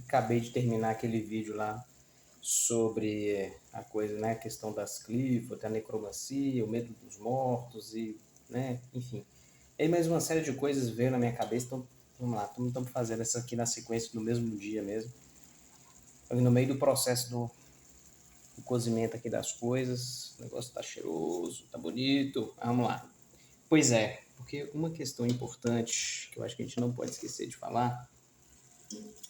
acabei de terminar aquele vídeo lá sobre a coisa, né, a questão das Clifford, a necromancia, o medo dos mortos e, né, enfim. E aí mais uma série de coisas veio na minha cabeça, então vamos lá, estamos fazendo essa aqui na sequência no mesmo dia mesmo. No meio do processo do cozimento aqui das coisas, o negócio tá cheiroso, tá bonito, vamos lá. Pois é, porque uma questão importante que eu acho que a gente não pode esquecer de falar,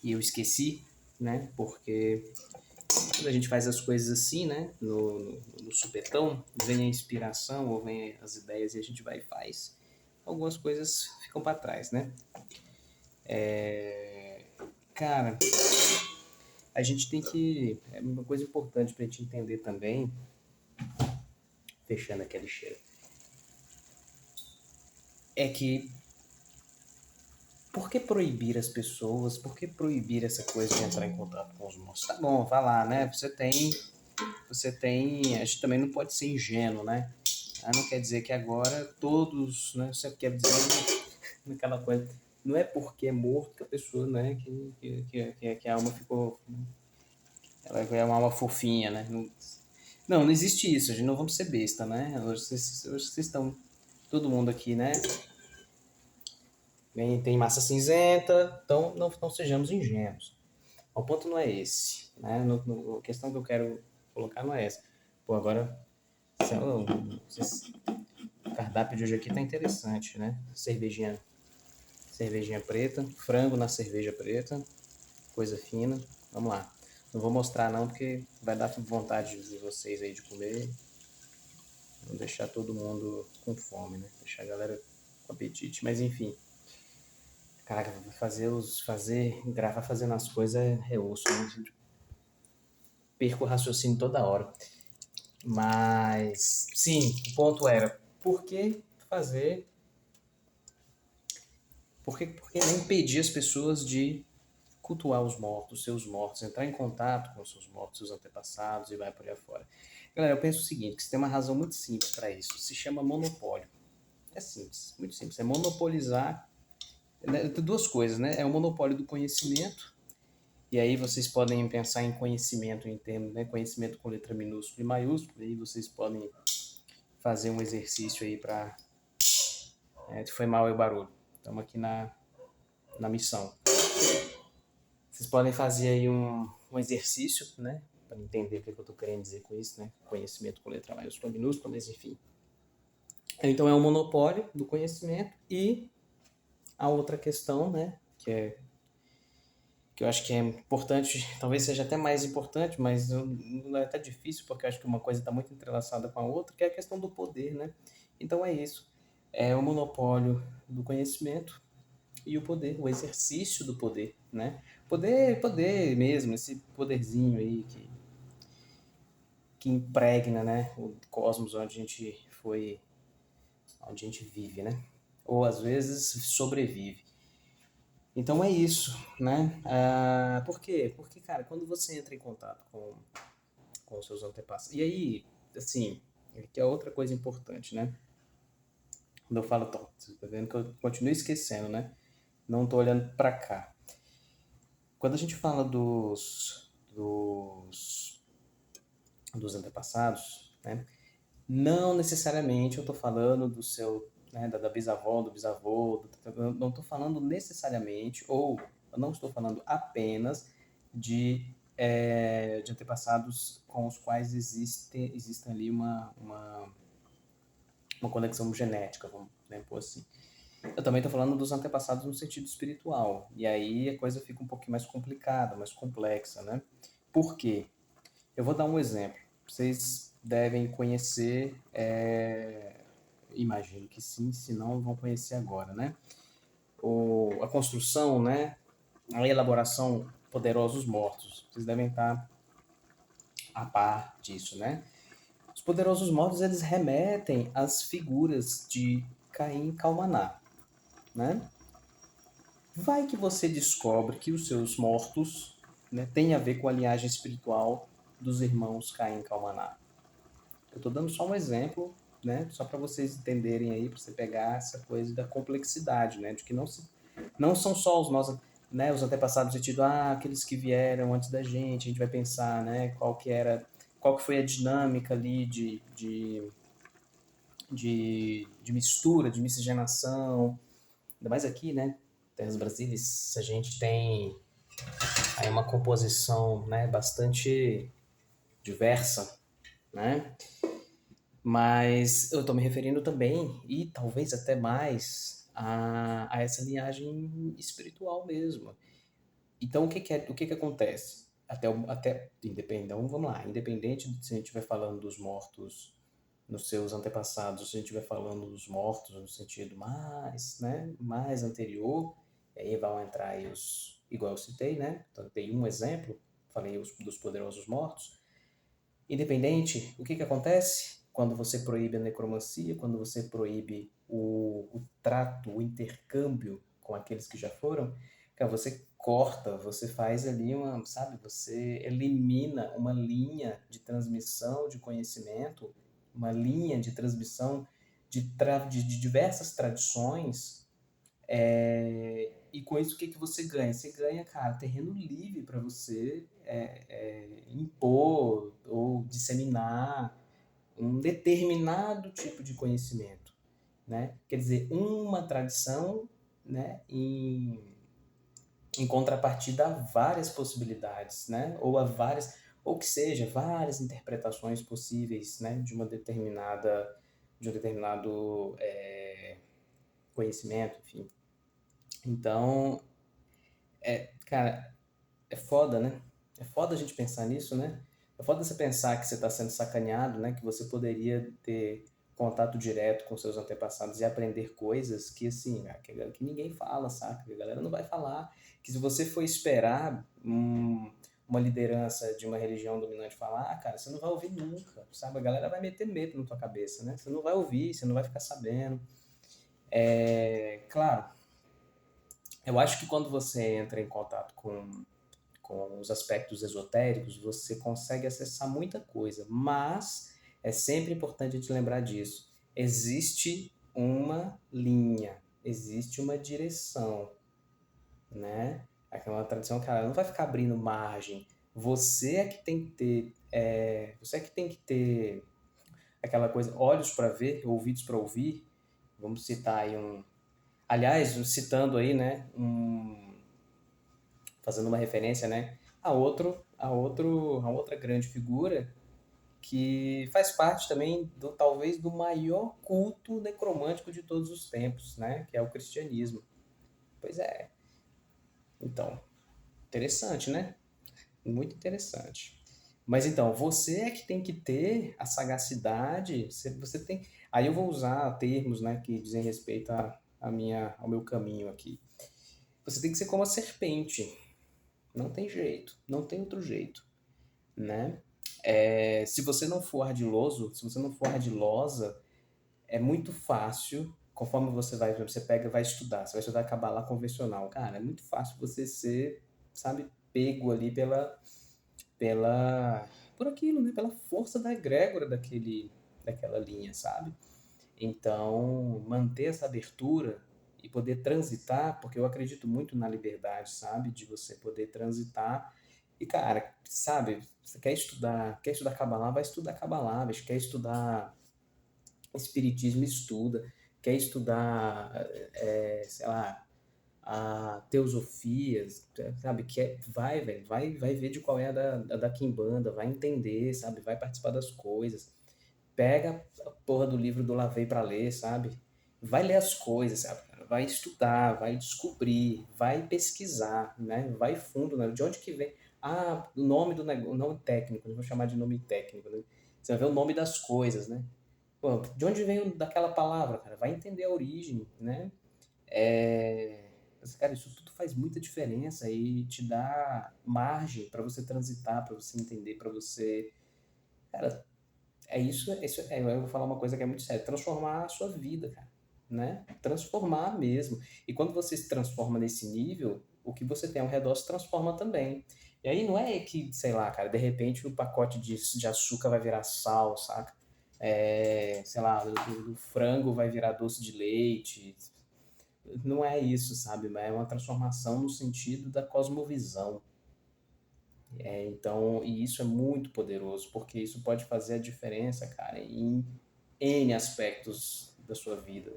e eu esqueci, né, porque quando a gente faz as coisas assim, né, no supetão, vem a inspiração ou vem as ideias e a gente vai e faz, algumas coisas ficam para trás, né? Cara, a gente tem que... É uma coisa importante para a gente entender também, fechando aquele cheiro, é que por que proibir as pessoas? Por que proibir essa coisa de entrar em contato com os mortos? Tá bom, vai lá, né? Você tem, a gente também não pode ser ingênuo, né? Não quer dizer que agora todos, né? Você quer dizer aquela coisa, não é porque é morto que a pessoa, né? Que a alma ficou, ela é uma alma fofinha, né? Não existe isso. A gente não vamos ser besta, né? Hoje vocês estão, todo mundo aqui, né? Tem massa cinzenta, então não sejamos ingênuos. O ponto não é esse, né? A questão que eu quero colocar não é essa. Pô, agora o cardápio de hoje aqui tá interessante, né? Cervejinha preta, frango na cerveja preta, coisa fina. Vamos lá. Não vou mostrar não, porque vai dar vontade de vocês aí de comer. Não deixar todo mundo com fome, né? Deixar a galera com apetite. Mas enfim. Caraca, gravar fazendo as coisas é osso, né? Perco o raciocínio toda hora. Mas, sim, o ponto era, por que fazer... Por que não impedir as pessoas de cultuar os mortos, seus mortos, entrar em contato com os seus mortos, seus antepassados e vai por aí afora? Galera, eu penso o seguinte, que você tem uma razão muito simples para isso. Se chama monopólio. É simples, muito simples. É monopolizar, né, duas coisas, né? É o monopólio do conhecimento, e aí vocês podem pensar em conhecimento em termos, né? Conhecimento com letra minúscula e maiúscula, e aí vocês podem fazer um exercício aí para... foi mal aí o barulho. Estamos aqui na missão. Vocês podem fazer aí um exercício, né? Para entender o que eu estou querendo dizer com isso, né? Conhecimento com letra maiúscula, minúscula, mas enfim. Então é um monopólio do conhecimento e a outra questão, né? Que eu acho que é importante, talvez seja até mais importante, mas não é até difícil, porque eu acho que uma coisa está muito entrelaçada com a outra, que é a questão do poder, né? Então é isso. É o monopólio do conhecimento e o poder, o exercício do poder, né? Poder mesmo, esse poderzinho aí que impregna, né, o cosmos onde a gente foi, onde a gente vive, né? Ou às vezes sobrevive. Então é isso, né? Por quê? Porque, cara, quando você entra em contato com os seus antepassados, e aí, assim, que é outra coisa importante, né? Quando eu falo, você tá vendo que eu continuo esquecendo, né? Não tô olhando para cá. Quando a gente fala dos antepassados, né? Não necessariamente eu estou falando do seu, né, da bisavó, do bisavô, eu não estou falando necessariamente, ou eu não estou falando apenas de antepassados com os quais existe ali uma conexão genética, vamos, né, pôr assim. Eu também estou falando dos antepassados no sentido espiritual, e aí a coisa fica um pouquinho mais complicada, mais complexa, né? Por quê? Eu vou dar um exemplo. Vocês devem conhecer, imagino que sim, se não vão conhecer agora, né? A construção, né? A elaboração Poderosos Mortos. Vocês devem estar a par disso, né? Os Poderosos Mortos, eles remetem às figuras de Caim e Calmaná, né? Vai que você descobre que os seus mortos, né, têm a ver com a linhagem espiritual dos irmãos Caim e Calmaná. Eu estou dando só um exemplo, né? Só para vocês entenderem aí, para você pegar essa coisa da complexidade, né? De que não são só os nossos... né, os antepassados no sentido, aqueles que vieram antes da gente, a gente vai pensar, né, qual que foi a dinâmica ali de mistura, de miscigenação, ainda mais aqui, né, Terras Brasílias, a gente tem aí uma composição, né, bastante diversa, né, mas eu estou me referindo também, e talvez até mais, a essa linhagem espiritual mesmo. Então, o que que acontece? Independente, então, vamos lá, independente de se a gente estiver falando dos mortos nos seus antepassados, se a gente estiver falando dos mortos no sentido mais, né, mais anterior, e aí vão entrar aí igual eu citei, né, então dei um exemplo, falei dos poderosos mortos. Independente, o que que acontece quando você proíbe a necromancia, quando você proíbe o trato, o intercâmbio com aqueles que já foram? Cara, você corta, você faz ali sabe, você elimina uma linha de transmissão de conhecimento, uma linha de transmissão de diversas tradições, e com isso, o que que você ganha? Você ganha, cara, terreno livre para você impor ou disseminar um determinado tipo de conhecimento, né? Quer dizer, uma tradição, né, em contrapartida a várias possibilidades, né? Ou que seja, várias interpretações possíveis, né, de um determinado conhecimento, enfim. Então, cara, é foda, né? É foda a gente pensar nisso, né? É foda você pensar que você está sendo sacaneado, né? Que você poderia ter contato direto com seus antepassados e aprender coisas que, assim, que ninguém fala, saca? Que a galera não vai falar. Que se você for esperar uma liderança de uma religião dominante falar, cara, você não vai ouvir nunca, sabe? A galera vai meter medo na tua cabeça, né? Você não vai ouvir, você não vai ficar sabendo. Claro, eu acho que quando você entra em contato com os aspectos esotéricos, você consegue acessar muita coisa, mas é sempre importante a gente lembrar disso. Existe uma linha, existe uma direção, né? Aquela tradição, cara, não vai ficar abrindo margem. Você é que tem que ter, você é que tem que ter aquela coisa, olhos para ver, ouvidos para ouvir. Vamos citar aí aliás, citando aí, né, fazendo uma referência, né, a outra grande figura que faz parte também do talvez do maior culto necromântico de todos os tempos, né, que é o cristianismo. Pois é. Então, interessante, né? Muito interessante. Mas então, você é que tem que ter a sagacidade, você tem. Aí eu vou usar termos, né, que dizem respeito ao meu caminho aqui. Você tem que ser como a serpente. Não tem jeito, não tem outro jeito, né? Se você não for ardiloso, se você não for ardilosa, é muito fácil, conforme você pega e vai estudar, você vai estudar Kabbalah convencional, cara, é muito fácil você ser, sabe, pego ali pela, por aquilo, né? Pela força da egrégora daquela linha, sabe? Então, manter essa abertura e poder transitar, porque eu acredito muito na liberdade, sabe? De você poder transitar. E, cara, sabe, você quer estudar Kabbalah, vai estudar Kabbalah, mas quer estudar Espiritismo, estuda. Quer estudar, sei lá, a teosofia, sabe? Vai, velho, vai ver de qual é a da Quimbanda, vai entender, sabe? Vai participar das coisas. Pega a porra do livro do Lavei para ler, sabe? Vai ler as coisas, sabe? Vai estudar, vai descobrir, vai pesquisar, né? Vai fundo, né? De onde que vem? O nome do negócio, o nome técnico, não vou chamar de nome técnico, né? Você vai ver o nome das coisas, né? Pô, de onde veio daquela palavra, cara? Vai entender a origem, né? Cara, isso tudo faz muita diferença e te dá margem para você transitar, para você entender, para você. Cara, eu vou falar uma coisa que é muito séria, transformar a sua vida, cara, né? Transformar mesmo. E quando você se transforma nesse nível, o que você tem ao redor se transforma também. E aí não é que, sei lá, cara, de repente o pacote de açúcar vai virar sal, saca? Sei lá, o frango vai virar doce de leite. não é isso, sabe? Mas é uma transformação no sentido da cosmovisão. Então, e isso é muito poderoso, porque isso pode fazer a diferença, cara, em N aspectos da sua vida.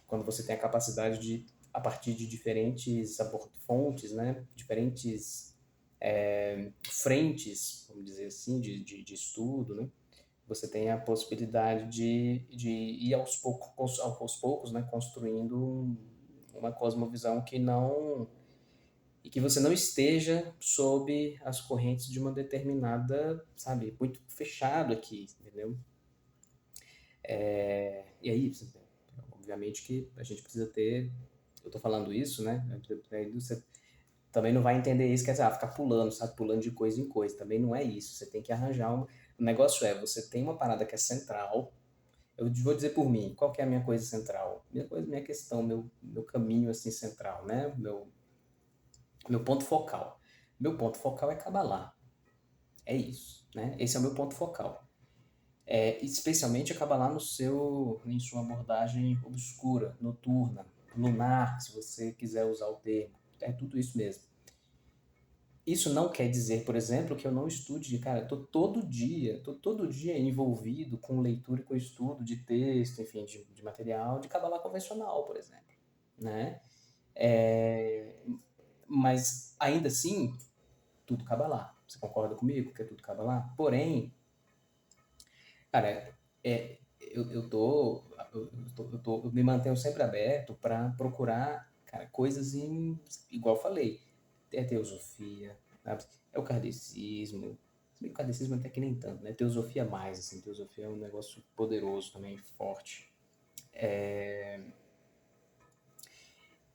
Quando você tem a capacidade de, a partir de diferentes fontes, né? Diferentes frentes, vamos dizer assim, de estudo, né? Você tem a possibilidade de ir aos poucos, né? Construindo uma cosmovisão que não e que você não esteja sob as correntes de uma determinada, sabe, muito fechado aqui, entendeu? E aí, obviamente que a gente precisa ter, eu tô falando isso, né? Aí você também não vai entender isso, quer dizer, ficar pulando, sabe, pulando de coisa em coisa, também não é isso, você tem que arranjar uma... O negócio é, você tem uma parada que é central, eu vou dizer por mim, qual que é a minha coisa central? Minha questão, meu caminho, assim, central, né? Meu ponto focal. Meu ponto focal é Kabbalah. É isso, né? Esse é o meu ponto focal. Especialmente acabar lá em sua abordagem obscura, noturna, lunar, se você quiser usar o termo. É tudo isso mesmo. Isso não quer dizer, por exemplo, que eu não estude, cara, tô todo dia envolvido com leitura e com estudo de texto, enfim, de material de Kabbalah convencional, por exemplo, né? É, mas ainda assim, tudo Kabbalah. Você concorda comigo que é tudo Kabbalah? Porém, cara, eu me mantenho sempre aberto para procurar, cara, coisas igual eu falei, é teosofia, sabe? É o kardecismo, se bem que o kardecismo até que nem tanto, né? Teosofia mais, assim, teosofia é um negócio poderoso também, forte.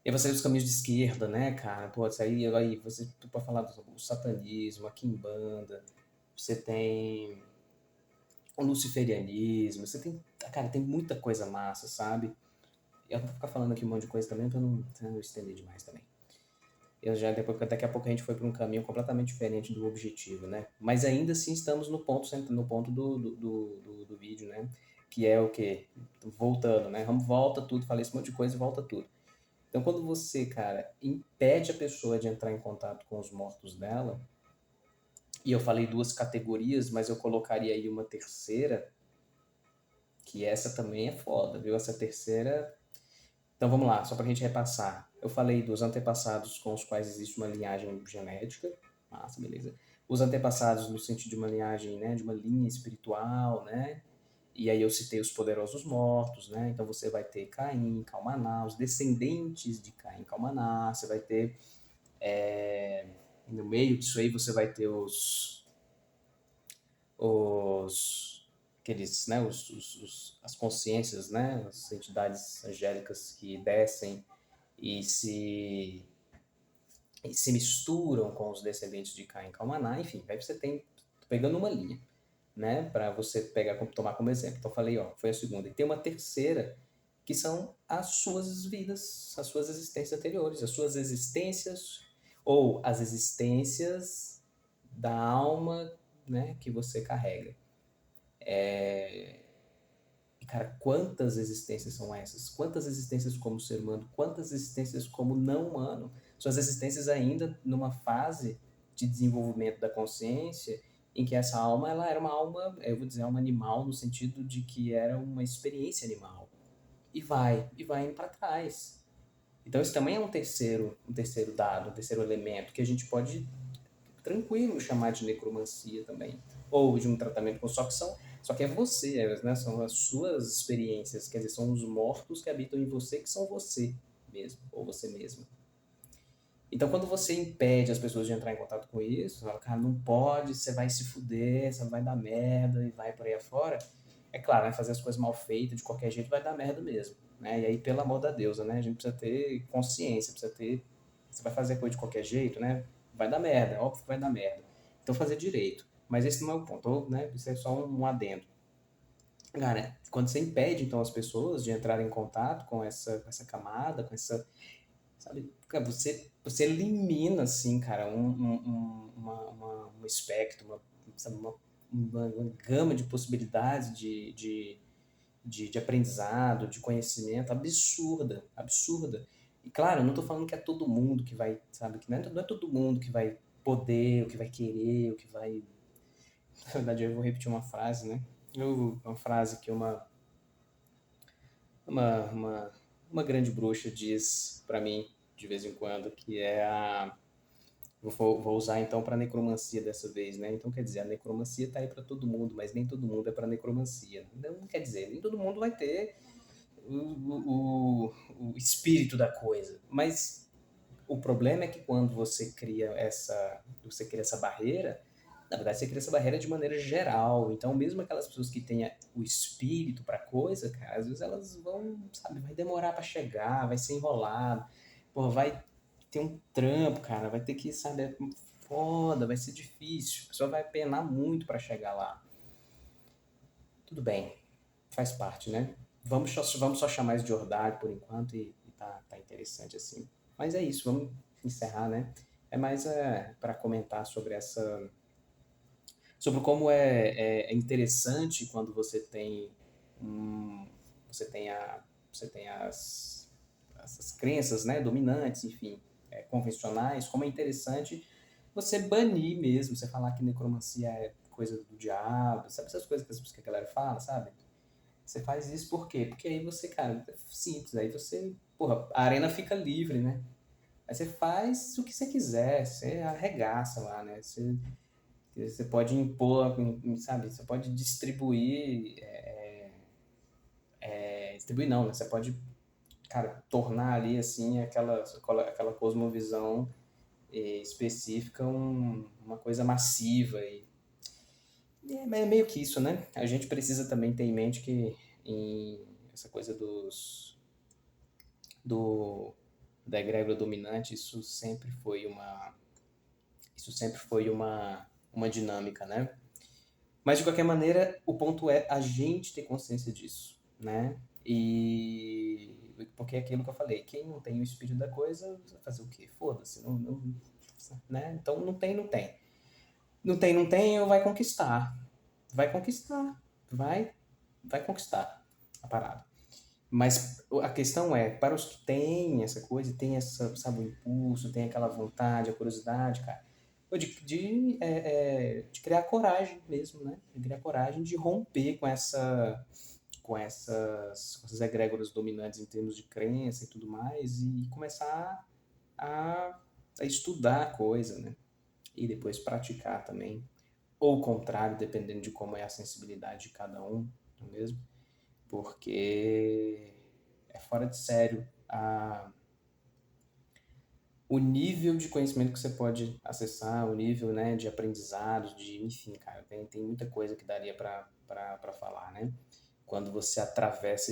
E você tem os caminhos de esquerda, né, cara? Pô, isso aí você tu pode falar do satanismo, a quimbanda, você tem o luciferianismo, você tem, cara, tem muita coisa massa, sabe? Eu vou ficar falando aqui um monte de coisa também pra não estender demais também. Daqui a pouco a gente foi para um caminho completamente diferente do objetivo, né? Mas ainda assim estamos no ponto do vídeo, né? Que é o quê? Voltando, né? Vamos, volta tudo, falei esse monte de coisa e volta tudo. Então, quando você, cara, impede a pessoa de entrar em contato com os mortos dela, e eu falei duas categorias, mas eu colocaria aí uma terceira, que essa também é foda, viu? Essa terceira. Então vamos lá, só para a gente repassar. Eu falei dos antepassados com os quais existe uma linhagem genética. Massa, beleza. Os antepassados no sentido de uma linhagem, né, de uma linha espiritual, né? E aí eu citei os poderosos mortos, né? Então você vai ter Caim, Calmaná, os descendentes de Caim, Calmaná. Você vai ter, no meio disso aí, você vai ter os aqueles, né, as consciências, né, as entidades angélicas que descem e se misturam com os descendentes de Caim e Calmaná, enfim, aí você tem, pegando uma linha, né, para você pegar, tomar como exemplo. Então eu falei, ó, foi a segunda. E tem uma terceira, que são as suas vidas, as suas existências anteriores, as suas existências, ou as existências da alma, né, que você carrega. E, cara, quantas existências são essas? Quantas existências como ser humano? Quantas existências como não humano? Suas existências ainda numa fase de desenvolvimento da consciência em que essa alma, ela era uma alma, eu vou dizer, alma animal no sentido de que era uma experiência animal. E vai indo para trás. Então isso também é um terceiro dado, um terceiro elemento que a gente pode tranquilo chamar de necromancia também, ou de um tratamento com só que é você, né? São as suas experiências, quer dizer, são os mortos que habitam em você que são você mesmo, ou você mesmo. Então, quando você impede as pessoas de entrar em contato com isso, fala, cara, não pode, você vai se fuder, você vai dar merda e vai por aí afora. É claro, né, fazer as coisas mal feitas de qualquer jeito vai dar merda mesmo, né? E aí, pelo amor da deusa, né? A gente precisa ter consciência, precisa ter... Você vai fazer coisa de qualquer jeito, né? Vai dar merda, é óbvio que vai dar merda. Então, fazer direito. Mas esse não é o ponto, né? Isso é só um adendo. Cara, quando você impede, então, as pessoas de entrarem em contato com essa camada, com essa, sabe, cara, você elimina, assim, cara, um espectro, sabe, uma gama de possibilidades de aprendizado, de conhecimento absurda, absurda. E claro, eu não tô falando que é todo mundo que vai, sabe, que não é todo mundo que vai poder, o que vai querer, o que vai. Na verdade, eu vou repetir uma frase, né? Uma frase que uma, uma, uma grande bruxa diz pra mim de vez em quando, que é a. Vou usar então para necromancia dessa vez, né? Então quer dizer, a necromancia tá aí para todo mundo, mas nem todo mundo é para necromancia. Não quer dizer, nem todo mundo vai ter o espírito da coisa. Mas o problema é que quando você cria essa barreira, na verdade você cria essa barreira de maneira geral. Então, mesmo aquelas pessoas que têm o espírito para coisa, cara, às vezes elas vão, sabe, vai demorar para chegar, vai ser enrolado, pô, vai ter um trampo, cara, vai ter que, sabe, foda, vai ser difícil. A pessoa vai penar muito para chegar lá. Tudo bem, faz parte, né? Vamos só chamar isso de Ordalho por enquanto e tá interessante assim. Mas é isso, vamos encerrar, né? É mais para comentar sobre sobre como é interessante quando um, você tem você tem essas crenças, né, dominantes, enfim, convencionais, como é interessante você banir mesmo, você falar que necromancia é coisa do diabo, sabe essas coisas que a galera fala, sabe? Você faz isso por quê? Porque aí você, cara, é simples, aí você, porra, a arena fica livre, né? Aí você faz o que você quiser, você arregaça lá, né? Você pode impor, sabe? Você pode distribuir, distribuir não, né? Você pode, cara, tornar ali, assim, aquela cosmovisão específica uma coisa massiva é meio que isso, né? A gente precisa também ter em mente que essa coisa do da egrégora dominante, isso sempre foi uma dinâmica, né? Mas de qualquer maneira, o ponto é a gente ter consciência disso, né? E porque é aquilo que eu falei, quem não tem o espírito da coisa, vai fazer o quê? Foda-se, né? Então não tem, não tem. Não tem, ou vai conquistar. Vai conquistar. Vai conquistar a parada. Mas a questão é, para os que têm essa coisa, têm essa, sabe, o impulso, tem aquela vontade, a curiosidade, cara, de criar coragem mesmo, né? De criar coragem de romper com essas egrégoras dominantes em termos de crença e tudo mais e começar a, a estudar a coisa, né? E depois praticar também. Ou o contrário, dependendo de como é a sensibilidade de cada um, não é mesmo? Porque é fora de sério o nível de conhecimento que você pode acessar, o nível, né, de aprendizado, enfim, cara, tem muita coisa que daria para falar, né? Quando você atravessa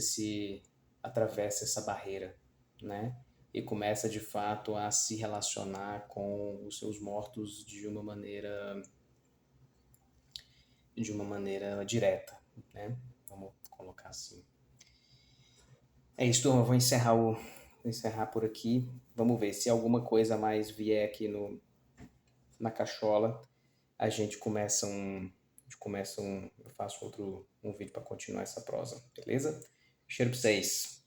essa barreira, né? E começa de fato a se relacionar com os seus mortos de uma maneira direta, né? Vamos colocar assim. É isso, turma. Vou encerrar por aqui. Vamos ver se alguma coisa a mais vier aqui na cachola. Eu faço um vídeo para continuar essa prosa, beleza? Cheiro pra vocês.